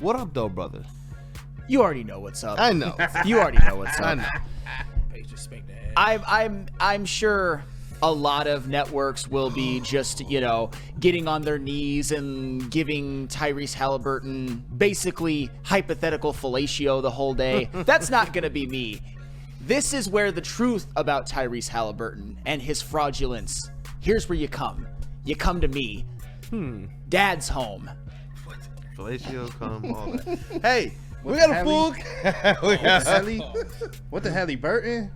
What up, though, brother? You already know what's up. I know. You already know what's up. I know. I'm sure a lot of networks will be just, getting on their knees and giving Tyrese Halliburton basically hypothetical fellatio the whole day. That's not going to be me. This is where the truth about Tyrese Halliburton and his fraudulence, here's where you come. You come to me. Dad's home. Fellatio, come, all that. Hey, we got a full... What the Halliburton?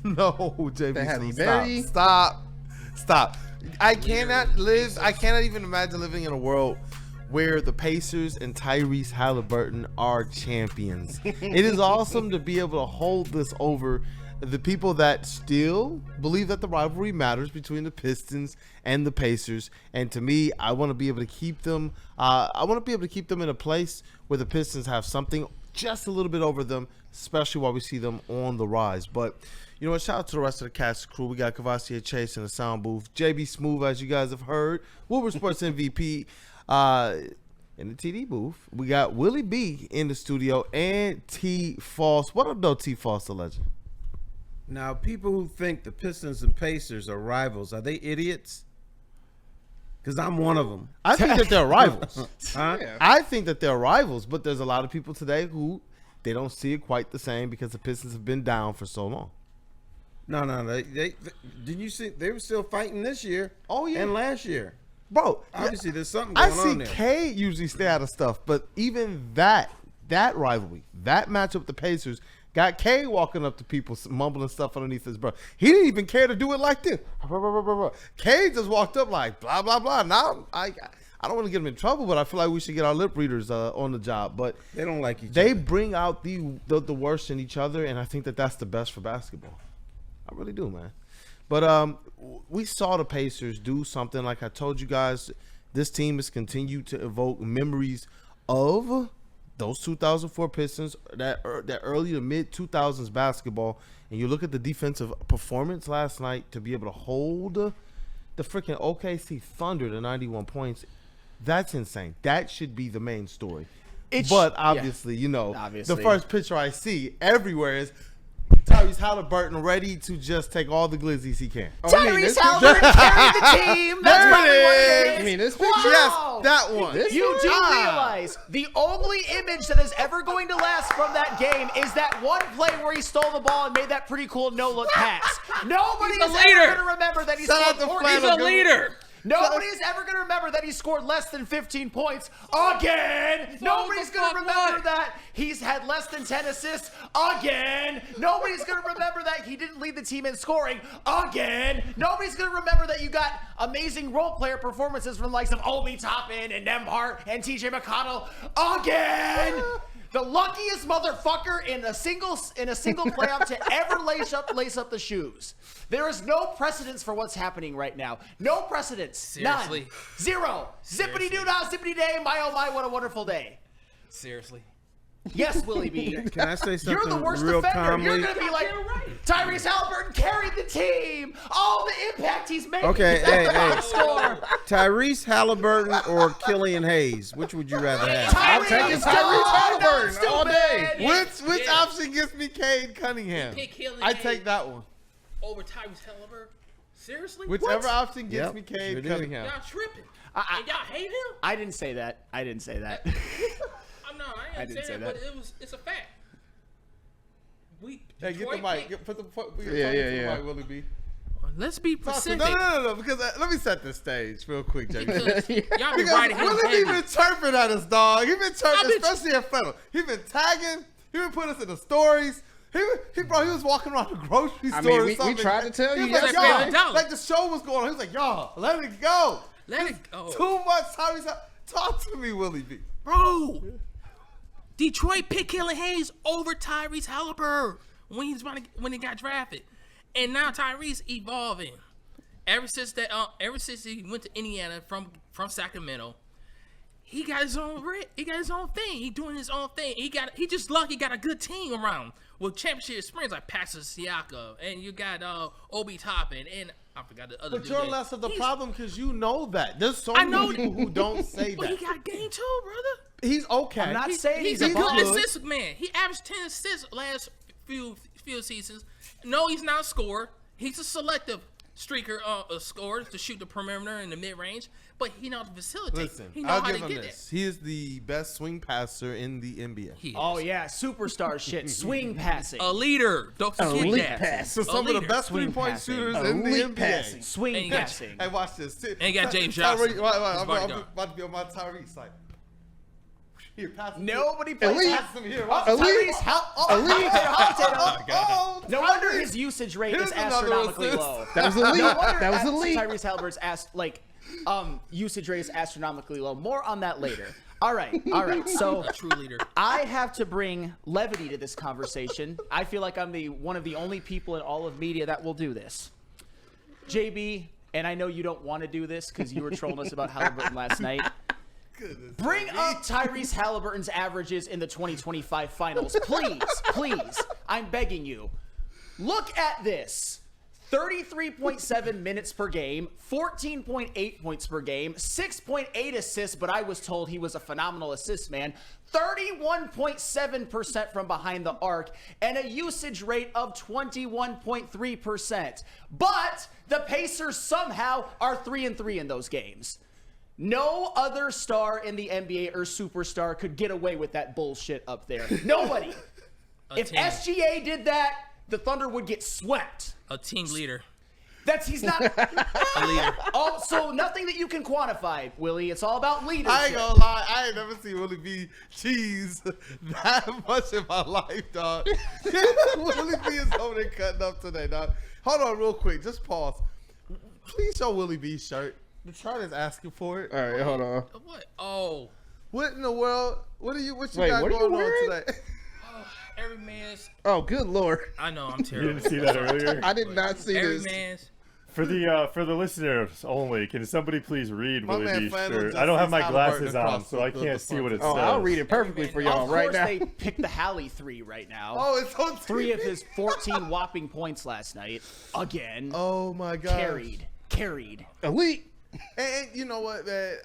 No, JB. The Halle Berry? Stop. I cannot even imagine living in a world where the Pacers and Tyrese Halliburton are champions. It is awesome to be able to hold this over the people that still believe that the rivalry matters between the Pistons and the Pacers. And to me, I want to be able to keep them. I want to be able to keep them in a place where the Pistons have something just a little bit over them, especially while we see them on the rise. But you know what? Shout out to the rest of the cast crew. We got Kavassier Chase in the sound booth. JB Smooth, as you guys have heard. Woodward Sports MVP in the TD booth. We got Willie B in the studio and T False. What up, though, T False, the legend? Now, people who think the Pistons and Pacers are rivals, are they idiots? Because I'm one of them. I think that they're rivals. Huh? Yeah. I think that they're rivals, but there's a lot of people today who they don't see it quite the same because the Pistons have been down for so long. No. They did you see they were still fighting this year? Oh, yeah. And last year. Bro, Obviously, there's something going I on see there. K usually stay out of stuff, but even that rivalry, that matchup with the Pacers, got K walking up to people, mumbling stuff underneath his breath. He didn't even care to do it like this. K just walked up like blah blah blah. Now I don't want to get him in trouble, but I feel like we should get our lip readers on the job. But They don't like each they other. bring out the worst in each other, and I think that that's the best for basketball. I really do, man. But we saw the Pacers do something. Like I told you guys, this team has continued to evoke memories of those 2004 Pistons, that early to mid 2000s basketball. And you look at the defensive performance last night to be able to hold the freaking OKC Thunder to 91 points. That's insane. That should be the main story. But obviously, the first picture I see everywhere is Tyrese Halliburton ready to just take all the glizzies he can. Tyrese Halliburton carried the team. That's probably what it is. You mean this picture? Wow. Yes, that one. You do realize the only image that is ever going to last from that game is that one play where he stole the ball and made that pretty cool no-look pass. Nobody is ever going to remember that he scored 14. He's a leader. Nobody's ever going to remember that he scored less than 15 points again. Nobody's going to remember that he's had less than 10 assists again. Nobody's going to remember that he didn't lead the team in scoring again. Nobody's going to remember that you got amazing role player performances from the likes of Obi Toppin and Nembhard and TJ McConnell again. The luckiest motherfucker in a single playoff to ever lace up the shoes. There is no precedence for what's happening right now. No precedence. Seriously? None. Zero. Zippity doo dah, zippity day. My oh my, what a wonderful day. Seriously. Yes, Willie B. Can I say something You're the worst real defender. calmly? You're gonna be like Tyrese Halliburton carried the team. All the impact he's making. Okay, That's the hey. box score. Tyrese Halliburton or Killian Hayes? Which would you rather have? I'm taking Tyrese Halliburton all day. Which option gets me Cade Cunningham? Pick Killian I Hayes. take that one. Over Tyrese Halliburton? Seriously? Whichever option gets Yep, me Cade sure did. Cunningham. Y'all tripping. And y'all hate him? I didn't say that. I didn't say that. I I didn't didn't say say that. that, but it's a fact. Hey, get the Detroit mic. picked- Put the Yeah. mic, Willie B. Let's be No, specific. no, because let me set the stage real quick, JB. Because y'all be Because riding him Willie B heavy. been chirping at us, dog. He been chirping, I've been- especially at Fennel. He been tagging. He been putting us in the stories. He was walking around the grocery store. I mean, or we something. tried to tell He you was like, yesterday. y'all, like the show was going on. He was like, y'all, let it go. Let it go. Too much Tyrese. Talk to me, Willie B. Bro, Detroit picked Killian Hayes over Tyrese Halliburton when he got drafted, and now Tyrese evolving. Ever since he went to Indiana from Sacramento, he got his own thing. He doing his own thing. He just lucky got a good team around with championship experience like Pastor Siakam, and you got Obi Toppin, and I forgot the other. But you're less of the problem because you know that. There's so I many know people who don't say But that. he got game too, brother. He's okay. I'm not saying He's he's a a bum. good assist man. He averaged 10 assists last few seasons. No, he's not a scorer. He's a selective streaker, scorer to shoot the perimeter in the mid range. But he knows to facilitate. Listen, He know I'll how give to him get this. He is the best swing passer in the NBA. He is. Oh yeah, superstar shit. Swing passing. A leader. Don't forget Elite that. pass. So some of the leader. best Swing three-point passing. shooters in the Elite NBA. passing. Swing Ain't got- passing. Hey, watch this. Ain't got James Tyrese- Johnson. I'm bodyguard. about to be on my Tyrese side. Here, pass it. Nobody plays. Elite. Pass him here. Oh, Elite. Tyrese, hot potato. No wonder Tyrese. his usage rate Here's is another astronomically assist. low. That was elite. No wonder That was elite. Tyrese Halliburton's usage rate is astronomically low. More on that later. All right. So A true leader. I have to bring levity to this conversation. I feel like I'm one of the only people in all of media that will do this. JB, and I know you don't want to do this because you were trolling us about Halliburton last night. Goodness. Bring up Tyrese Halliburton's averages in the 2025 finals. Please. I'm begging you. Look at this. 33.7 minutes per game, 14.8 points per game, 6.8 assists, but I was told he was a phenomenal assist man, 31.7% from behind the arc, and a usage rate of 21.3%. But the Pacers somehow are 3-3 in those games. No other star in the NBA or superstar could get away with that bullshit up there. Nobody. If team. SGA did that, the Thunder would get swept. A team leader. He's not. A leader. Oh, so nothing that you can quantify, Willie. It's all about leadership. I ain't gonna lie, I ain't never seen Willie B cheese that much in my life, dog. Willie B is over there cutting up today, dog. Hold on real quick, just pause. Please show Willie B's shirt. The chart is asking for it. All right, hold on. What? Oh. What in the world? What you Wait, got what are you going on wearing? today? Every man's. Oh, good lord! I know I'm You terrible. didn't see that earlier? I did not see Every this. man's. For the listeners only, can somebody please read My Willie man B's Flannel shirt? just I don't have sees my Halliburton glasses on, across so I the can't see what it Oh, says. I'll read it perfectly for y'all Of right course, now. they picked the Halley 3 right now. Oh, it's on 3 of his 14 whopping points last night. Again. Oh my god. Carried. Elite. And you know what, man?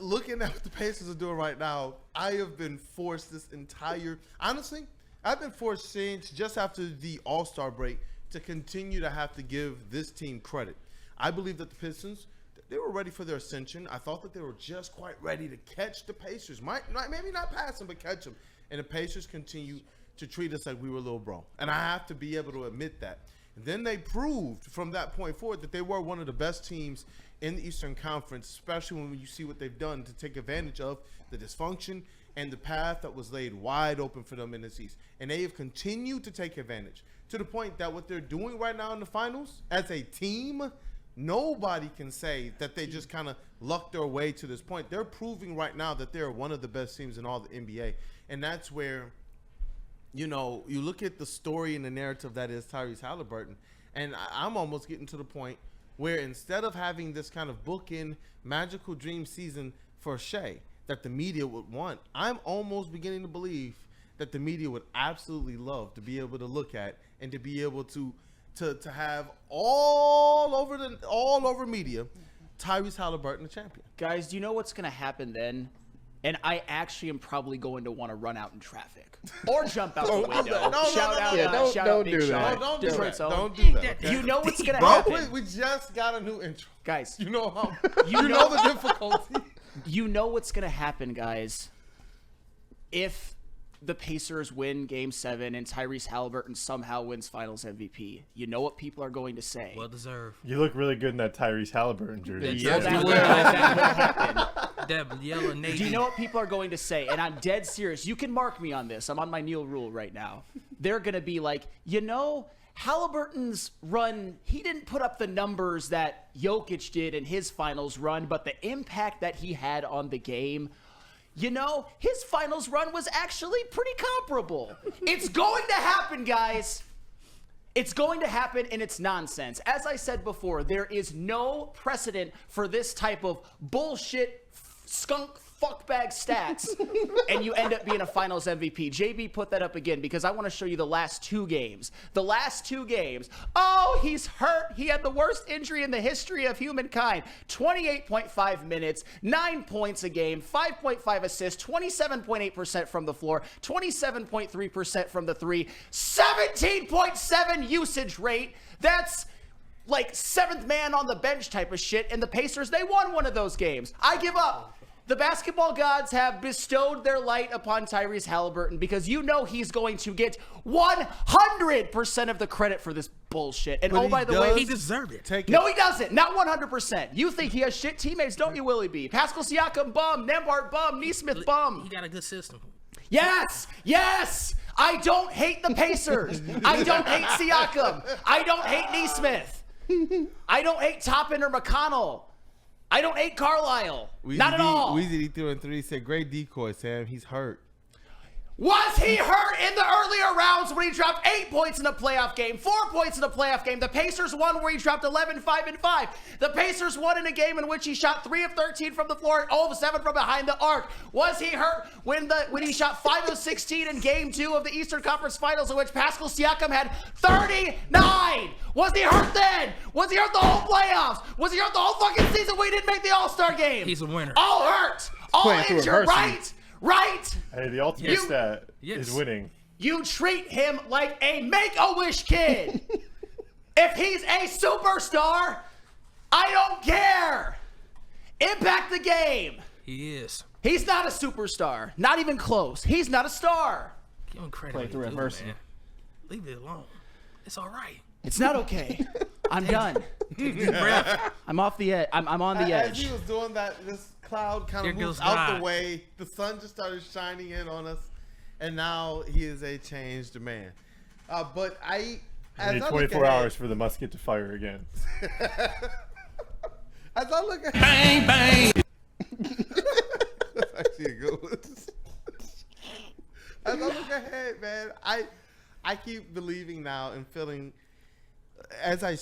Looking at what the Pacers are doing right now, I have been forced this entire. Honestly, I've been forced since just after the All-Star break to continue to have to give this team credit. I believe that the Pistons, they were ready for their ascension. I thought that they were just quite ready to catch the Pacers. Maybe not pass them, but catch them. And the Pacers continue to treat us like we were little bro. And I have to be able to admit that. And then they proved from that point forward that they were one of the best teams in the Eastern Conference, especially when you see what they've done to take advantage of the dysfunction and the path that was laid wide open for them in this East. And they have continued to take advantage to the point that what they're doing right now in the finals as a team, nobody can say that they just kind of lucked their way to this point. They're proving right now that they're one of the best teams in all the NBA. And that's where, you know, you look at the story and the narrative that is Tyrese Halliburton, and I'm almost getting to the point where instead of having this kind of bookend magical dream season for Shea that the media would want, I'm almost beginning to believe that the media would absolutely love to be able to look at and to be able to have all over media Tyrese Halliburton the champion. Guys, do you know what's going to happen then? And I actually am probably going to want to run out in traffic or jump out the window. Shout out, Yeah, shout don't out, do big that. shout. Don't do Detroit's that. own. Don't do that. Okay? You know what's going to Bro, happen. we just got a new intro. Guys, You know how You you know- know the difficulty. you know what's going to happen, guys, if the Pacers win Game 7 and Tyrese Halliburton somehow wins Finals MVP. You know what people are going to say. Well deserved. You look really good in that Tyrese Halliburton jersey. Yes, That you will will. happen. That yellow navy. Do you know what people are going to say? And I'm dead serious. You can mark me on this. I'm on my Neil Rule right now. They're going to be like, you know, Halliburton's run, he didn't put up the numbers that Jokic did in his finals run, but the impact that he had on the game, you know, his finals run was actually pretty comparable. It's going to happen, guys. It's going to happen, and it's nonsense. As I said before, there is no precedent for this type of bullshit, skunk fuckbag stats, and you end up being a Finals MVP. JB, put that up again because I want to show you the last 2 games. The last 2 games. Oh, he's hurt. He had the worst injury in the history of humankind. 28.5 minutes, 9 points a game, 5.5 assists, 27.8% from the floor, 27.3% from the 3, 17.7 usage rate. That's like 7th man on the bench type of shit. And the Pacers, they won one of those games. I give up. The basketball gods have bestowed their light upon Tyrese Halliburton because you know he's going to get 100% of the credit for this bullshit. And But oh, by the way, He deserved it. no, he doesn't. Not 100%. You think he has shit teammates, don't you, Willie B? Pascal Siakam, bum. Nembhard, bum. Nesmith, bum. He got a good system. Yes, yes. I don't hate the Pacers. I don't hate Siakam. I don't hate Nesmith. I don't hate Toppin or McConnell. I don't hate Carlisle. Not at all. Weezy threw in 3. He said, "Great decoy, Sam. He's hurt." Was he hurt in the earlier rounds when he dropped 8 points in a playoff game, 4 points in a playoff game? The Pacers won where he dropped 11, 5, and 5. The Pacers won in a game in which he shot 3 of 13 from the floor, 0 of 7 from behind the arc. Was he hurt when he shot 5 of 16 in game 2 of the Eastern Conference Finals in which Pascal Siakam had 39? Was he hurt then? Was he hurt the whole playoffs? Was he hurt the whole fucking season when he didn't make the All-Star game? He's a winner. All hurt. All Playing through injured, adversity. right? Hey, the ultimate You- stat Yes. is winning. You treat him like a Make-A-Wish kid. If he's a superstar, I don't care. Impact the game. He is. He's not a superstar. Not even close. He's not a star. Give him credit. Play when through he do, adversity. man. Leave it alone. It's all right. It's not okay. I'm done. Deep breath. I'm off the edge. I'm on the As edge. he was doing that, this cloud kind Here of goes moved out God. the way. The sun just started shining in on us, and now he is a changed man. But I as need I look 24 ahead- hours for the musket to fire again. As I look ahead, Bang, bang. that's actually a good one. As I look ahead, man, I keep believing now and feeling. As I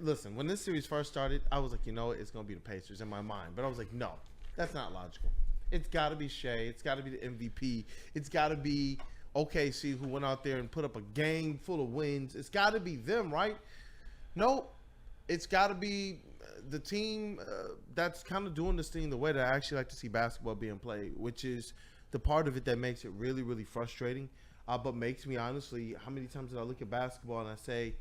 listen, when this series first started, I was like, you know, it's gonna be the Pacers in my mind, but I was like, no, that's not logical. It's got to be Shea. It's got to be the MVP. It's got to be OKC, who went out there and put up a game full of wins. It's got to be them, right? Nope. It's got to be the team that's kind of doing this thing the way that I actually like to see basketball being played, which is the part of it that makes it really, really frustrating, but makes me honestly, how many times did I look at basketball and I say,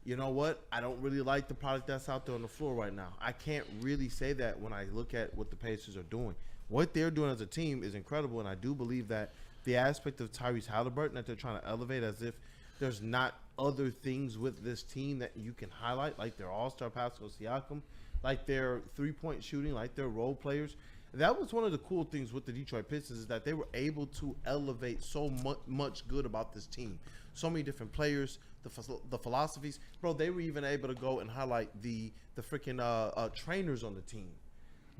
you know what? I don't really like the product that's out there on the floor right now. I can't really say that when I look at what the Pacers are doing. What they're doing as a team is incredible, and I do believe that the aspect of Tyrese Halliburton that they're trying to elevate, as if there's not other things with this team that you can highlight, like their all-star Pascal Siakam, like their three-point shooting, like their role players. That was one of the cool things with the Detroit Pistons, is that they were able to elevate so much good about this team. So many different players, the philosophies. Bro, they were even able to go and highlight the freaking trainers on the team.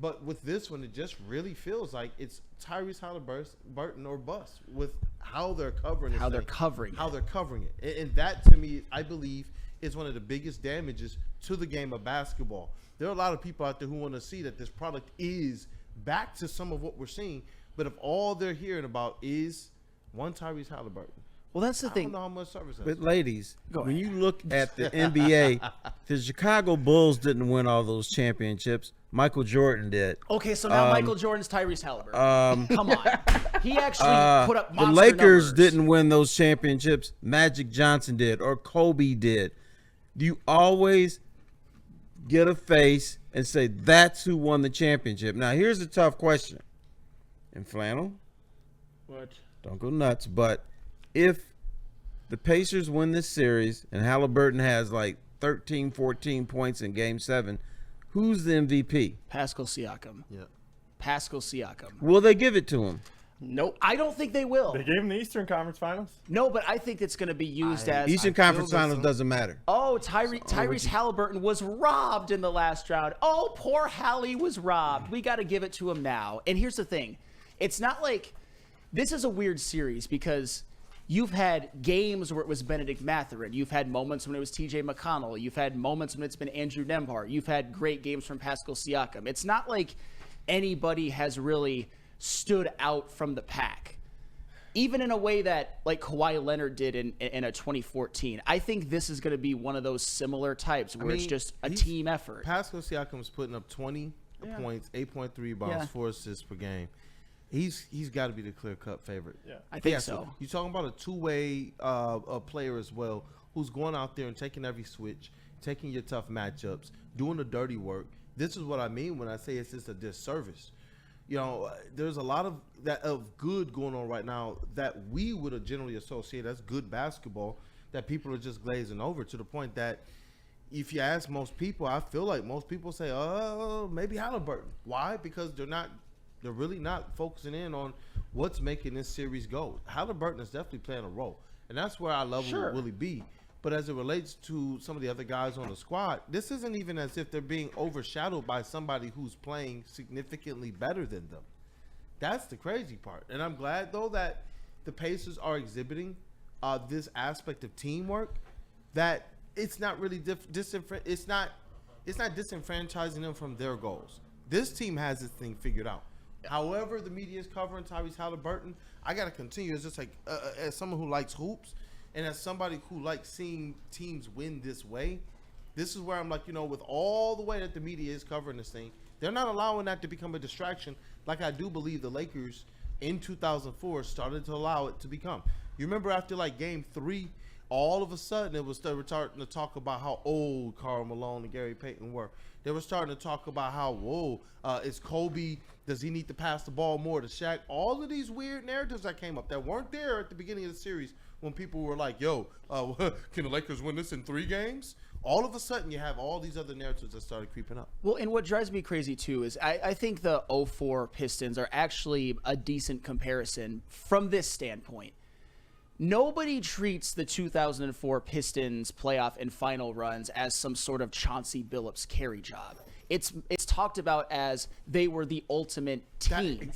But with this one, it just really feels like it's Tyrese Halliburton or bust with how they're covering it. How they're covering it. And that, to me, I believe, is one of the biggest damages to the game of basketball. There are a lot of people out there who want to see that this product is back to some of what we're seeing. But if all they're hearing about is one Tyrese Halliburton, Well, that's the I don't thing. know how much service that's. But ladies, Go when ahead. you look at the NBA, the Chicago Bulls didn't win all those championships. Michael Jordan did. Okay, so now Michael Jordan's Tyrese Halliburton. Come on. He actually put up The monster Lakers numbers. didn't win those championships. Magic Johnson did, or Kobe did. You always get a face and say that's who won the championship. Now, here's a tough question. And Flannel, What? don't go nuts, but if the Pacers win this series and Halliburton has like 13, 14 points in Game 7, who's the MVP? Pascal Siakam. Yeah. Pascal Siakam. Will they give it to him? Nope. I don't think they will. They gave him the Eastern Conference Finals. No, but I think it's going to be used as Eastern Conference Finals doesn't matter. Oh, Tyrese Halliburton was robbed in the last round. Oh, poor Hallie was robbed. We got to give it to him now. And here's the thing. It's not like this is a weird series because you've had games where it was Benedict Mathurin. You've had moments when it was TJ McConnell. You've had moments when it's been Andrew Nembhard. You've had great games from Pascal Siakam. It's not like anybody has really stood out from the pack. Even in a way that like Kawhi Leonard did in a 2014. I think this is going to be one of those similar types where it's just a team effort. Pascal Siakam's putting up 20 points, 8.3 rebounds, 4 assists per game. He's got to be the clear-cut favorite. Yeah, I think so. You're talking about a two-way player as well, who's going out there and taking every switch, taking your tough matchups, doing the dirty work. This is what I mean when I say it's just a disservice. You know, there's a lot of good going on right now that we would generally associate as good basketball that people are just glazing over, to the point that if you ask most people, I feel like most people say, maybe Halliburton. Why? Because they're really not focusing in on what's making this series go. Halliburton is definitely playing a role, and that's where our level will really be. But as it relates to some of the other guys on the squad, this isn't even as if they're being overshadowed by somebody who's playing significantly better than them. That's the crazy part. And I'm glad, though, that the Pacers are exhibiting this aspect of teamwork, that it's not really it's not disenfranchising them from their goals. This team has this thing figured out. However the media is covering Tyrese Halliburton, I got to continue. It's just like as someone who likes hoops, and as somebody who likes seeing teams win this way, this is where I'm like, with all the way that the media is covering this thing, they're not allowing that to become a distraction like I do believe the Lakers in 2004 started to allow it to become. You remember after like game 3, all of a sudden they were starting to talk about how old Karl Malone and Gary Payton were. They were starting to talk about how, is Kobe, does he need to pass the ball more to Shaq? All of these weird narratives that came up that weren't there at the beginning of the series when people were like, can the Lakers win this in 3 games? All of a sudden, you have all these other narratives that started creeping up. Well, and what drives me crazy, too, is I think the 04 Pistons are actually a decent comparison from this standpoint. Nobody treats the 2004 Pistons playoff and final runs as some sort of Chauncey Billups carry job. It's talked about as they were the ultimate team.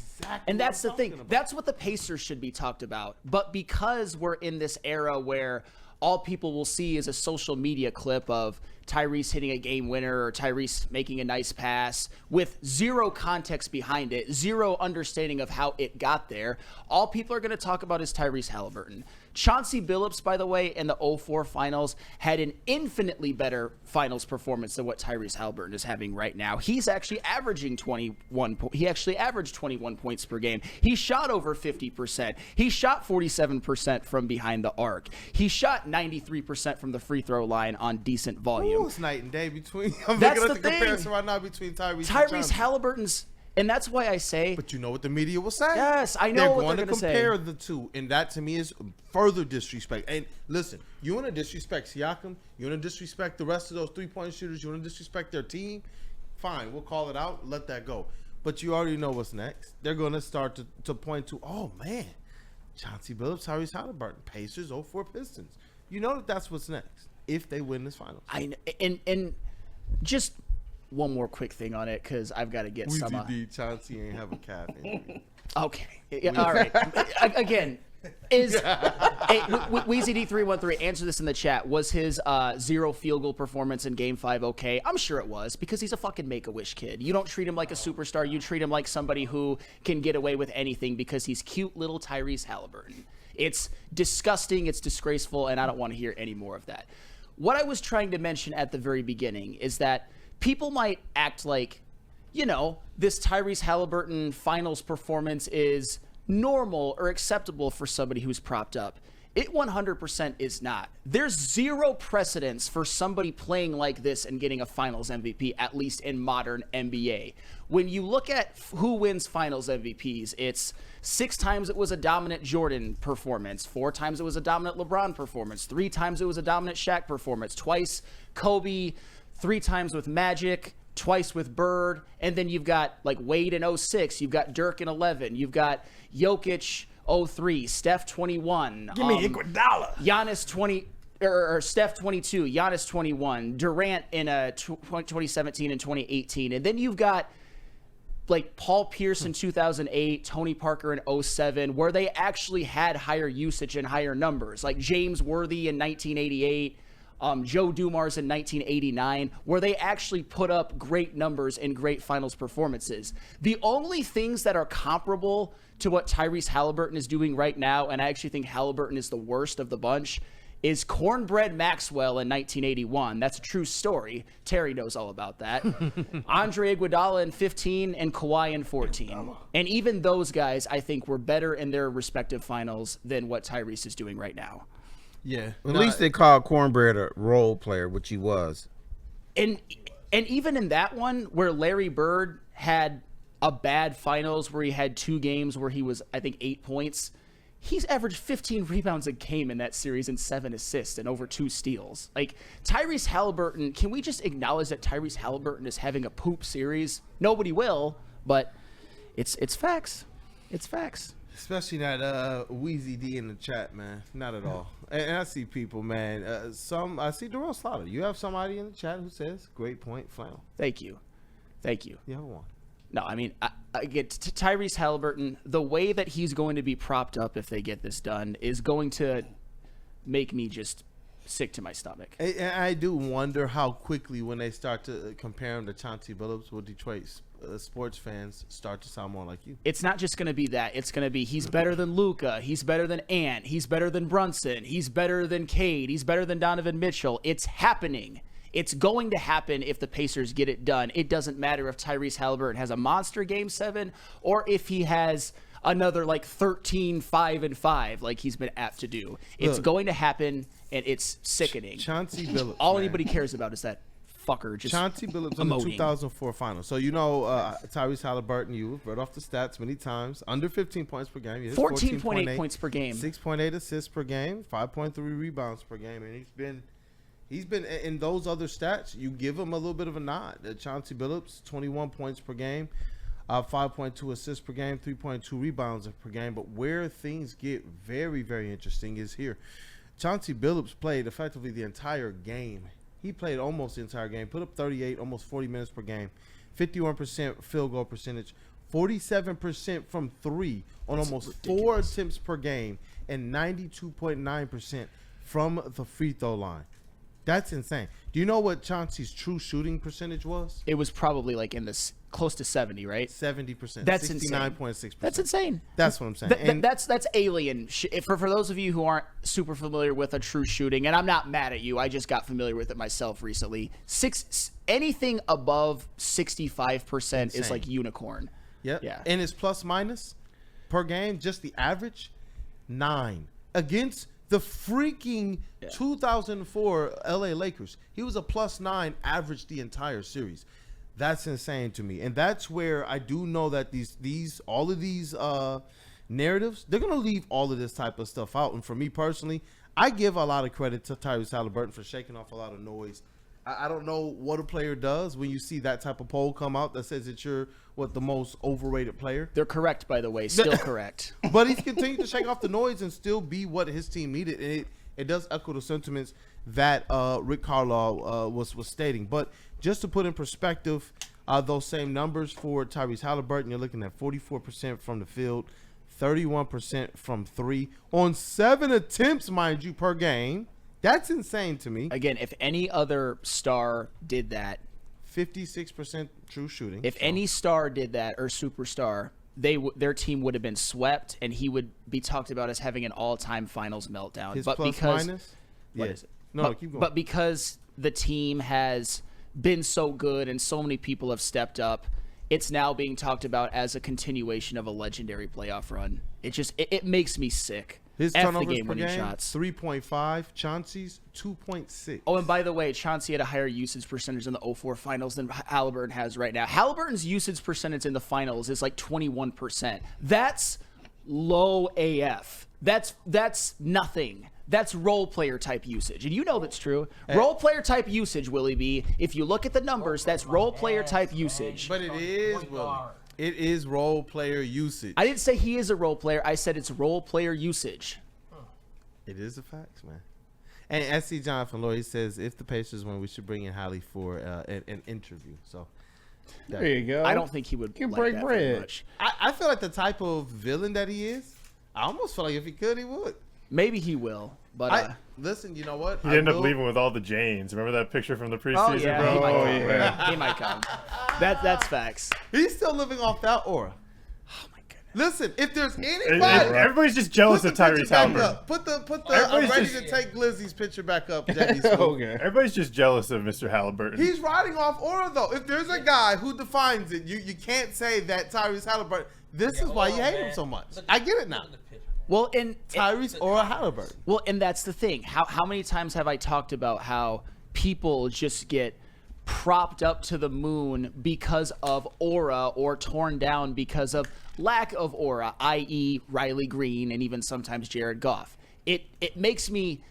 And that's the thing. That's what the Pacers should be talked about. But because we're in this era where all people will see is a social media clip of Tyrese hitting a game winner or Tyrese making a nice pass with zero context behind it, zero understanding of how it got there, all people are going to talk about is Tyrese Halliburton. Chauncey Billups, by the way, in the 04 finals had an infinitely better finals performance than what Tyrese Halliburton is having right now. He's actually averaging 21. He actually averaged 21 points per game. He shot over 50%. He shot 47% from behind the arc. He shot 93% from the free throw line on decent volume. Ooh, it's night and day between. I'm That's looking at the the comparison thing. right now between Tyrese and Tyrese Chauncey. Halliburton's, and that's why I say. But you know what the media will say? Yes, I know what they're they're going to say. compare the two, and that to me is further disrespect. And listen, you want to disrespect Siakam, you want to disrespect the rest of those three-point shooters, you want to disrespect their team, fine, we'll call it out, let that go. But you already know what's next. They're going to start to point to, oh man, Chauncey Billups, Tyrese Halliburton, Pacers, 04 Pistons. You know that's what's next if they win this finals. And just one more quick thing on it because I've got to get some. Chauncey ain't have a calf injury. Okay. All right. Again, is WeezyD313, answer this in the chat. Was his 0 field goal performance in Game 5 okay? I'm sure it was, because he's a fucking Make-A-Wish kid. You don't treat him like a superstar. You treat him like somebody who can get away with anything because he's cute little Tyrese Halliburton. It's disgusting. It's disgraceful, and I don't want to hear any more of that. What I was trying to mention at the very beginning is that people might act like, this Tyrese Halliburton finals performance is normal or acceptable for somebody who's propped up. It 100% is not. There's zero precedence for somebody playing like this and getting a finals MVP, at least in modern NBA. When you look at who wins finals MVPs, it's 6 times it was a dominant Jordan performance, 4 times it was a dominant LeBron performance, 3 times it was a dominant Shaq performance, twice Kobe, 3 times with Magic, twice with Bird, and then you've got like Wade in 06, you've got Dirk in 11, you've got Jokic 03, Steph 21. Give me Iguodala. Giannis 20 or Steph 22, Giannis 21, Durant in 2017 and 2018, and then you've got like Paul Pierce in 2008, Tony Parker in 07, where they actually had higher usage and higher numbers, like James Worthy in 1988. Joe Dumars in 1989, where they actually put up great numbers and great finals performances. The only things that are comparable to what Tyrese Halliburton is doing right now, and I actually think Halliburton is the worst of the bunch, is Cornbread Maxwell in 1981. That's a true story. Terry knows all about that. Andre Iguodala in 15 and Kawhi in 14. And even those guys, I think, were better in their respective finals than what Tyrese is doing right now. Yeah. At least they called Cornbread a role player, which he was. And even in that one, where Larry Bird had a bad finals where he had 2 games where he was, I think, 8 points, he's averaged 15 rebounds a game in that series and 7 assists and over 2 steals. Like, Tyrese Halliburton, can we just acknowledge that Tyrese Halliburton is having a poop series? Nobody will, but it's facts. It's facts. Especially that Wheezy D in the chat, man. Not at all. And I see people, man. I see Darrell Slaughter. You have somebody in the chat who says, "Great point, flannel." Thank you. You have one. No, I mean, I get to Tyrese Halliburton. The way that he's going to be propped up if they get this done is going to make me just sick to my stomach. And I do wonder how quickly, when they start to compare him to Chauncey Billups, will Detroit sports fans start to sound more like you. It's not just going to be that. It's going to be he's better than Luka. He's better than Ant. He's better than Brunson. He's better than Cade. He's better than Donovan Mitchell. It's happening. It's going to happen if the Pacers get it done. It doesn't matter if Tyrese Halliburton has a monster Game 7 or if he has another like 13, 5, and 5 like he's been apt to do. It's going to happen, and it's sickening. Chauncey Billups. All man. Anybody cares about is that fucker just Chauncey Billups in the 2004 finals. So, Tyrese Halliburton, you've read off the stats many times. Under 15 points per game. 14.8 points per game. 6.8 assists per game. 5.3 rebounds per game. And he's been in those other stats. You give him a little bit of a nod. Chauncey Billups, 21 points per game. 5.2 assists per game, 3.2 rebounds per game. But where things get very, very interesting is here. Chauncey Billups played effectively the entire game. He played almost the entire game, put up 38, almost 40 minutes per game, 51% field goal percentage, 47% from 3 on almost 4 attempts per game, and 92.9% from the free throw line. That's insane. Do you know what Chauncey's true shooting percentage was? It was probably like in this close to 70, right? 70%. That's 69.6%. That's insane. That's what I'm saying. That's alien. For those of you who aren't super familiar with a true shooting, and I'm not mad at you, I just got familiar with it myself recently. Anything above 65% is like unicorn. Yep. Yeah. And his plus minus per game, just the average, 9 against the freaking 2004 LA Lakers. He was a plus 9 average the entire series. That's insane to me. And that's where I do know that all of these narratives, they're going to leave all of this type of stuff out. And for me personally, I give a lot of credit to Tyrese Halliburton for shaking off a lot of noise. I don't know what a player does when you see that type of poll come out that says that you're the most overrated player. They're correct, by the way. Still correct. But he's continued to shake off the noise and still be what his team needed. And it does echo the sentiments that Rick Carlisle was stating. But just to put in perspective, those same numbers for Tyrese Halliburton, you're looking at 44% from the field, 31% from 3 on 7 attempts, mind you, per game. That's insane to me. Again, if any other star did that, 56% true shooting. If any star did that or superstar, their team would have been swept, and he would be talked about as having an all-time finals meltdown. His but plus because minus? what is it? No, keep going. But because the team has been so good and so many people have stepped up, it's now being talked about as a continuation of a legendary playoff run. It makes me sick. His F the turnovers game per winning game, shots. 3.5. Chauncey's 2.6. Oh, and by the way, Chauncey had a higher usage percentage in the 04 finals than Halliburton has right now. Halliburton's usage percentage in the finals is like 21%. That's low AF. That's nothing. That's role player type usage. And you know that's true. Role player type usage, Willie B. If you look at the numbers, that's role player type usage. But it is, Willie. It is role player usage. I didn't say he is a role player. I said it's role player usage. It is the facts, man. And SC Jonathan Lloyd says, if the Pacers win, we should bring in Hallie for an interview. So there you go. I don't think he would break that bread. very much. I feel like the type of villain that he is, I almost feel like if he could, he would. Maybe he will, but Listen, you know what? He ended up leaving with all the Janes. Remember that picture from the preseason, yeah, bro? he might come. yeah. He might come. That's facts. He's still living off that aura. Oh my goodness. Listen, if there's And anybody, everybody's just jealous of Tyrese Halliburton. Put the Everybody's I'm ready just- to take Glizzy's picture back up, Jackie. Okay. Everybody's just jealous of Mr. Halliburton. He's riding off aura though. If there's a guy who defines it, you can't say that Tyrese Halliburton. This is why you hate him so much. I get it now. Well, and Tyrese or Halliburton. Well, and that's the thing. How many times have I talked about how people just get propped up to the moon because of aura or torn down because of lack of aura, i.e. Riley Green and even sometimes Jared Goff. It makes me,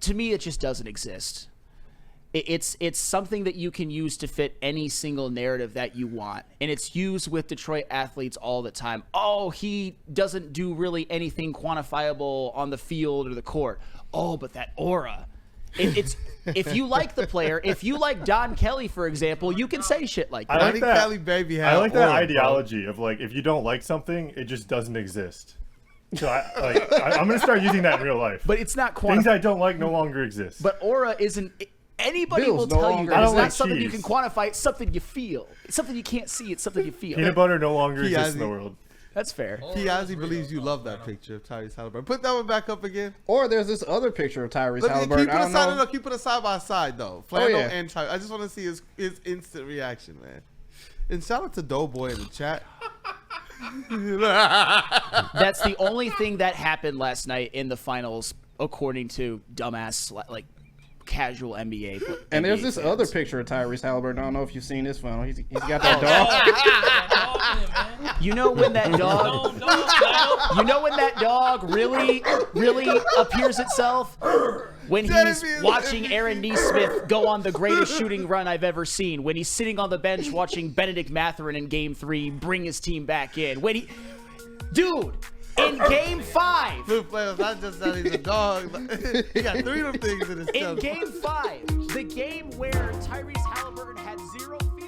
to me, it just doesn't exist. It's something that you can use to fit any single narrative that you want. And it's used with Detroit athletes all the time. Oh, he doesn't do really anything quantifiable on the field or the court. Oh, but that aura. It's if you like the player, if you like Don Kelly, for example, you can say shit like that. I like that. Kelly baby had I like that aura, bro. ideology of like, if you don't like something, it just doesn't exist. So I'm gonna start using that in real life. But it's not Things quantifiable. I don't like no longer exist. But aura isn't. Anybody Bills will no tell you longer- that I it's don't not like something you cheese. can quantify. It's something you feel. It's something you can't see. It's something you feel. Peanut butter no longer exists in the Piazzi. world. That's fair. Piazzi believes you love that picture of Tyrese Halliburton. Put that one back up again. Or there's this other picture of Tyrese Let me Halliburton. keep it I don't aside. know. No, keep it side by side though. Flannel yeah. and Tyrese. I just want to see his instant reaction, man. And shout out to Doughboy in the chat. That's the only thing that happened last night in the finals, according to dumbass like casual NBA. And there's NBA this fans. other picture of Tyrese Halliburton. I don't know if you've seen this one. He's got that dog. You know when that dog. You know when that dog really appears itself? When he's Jamie, watching Aaron Nesmith go on the greatest shooting run I've ever seen. When he's sitting on the bench watching Benedict Mathurin in Game 3 bring his team back in. Dude, in Game 5. Blue players, not just that he's a dog. He got 3 of them things in his In tail. Game 5, the game where Tyrese Halliburton had 0 feet.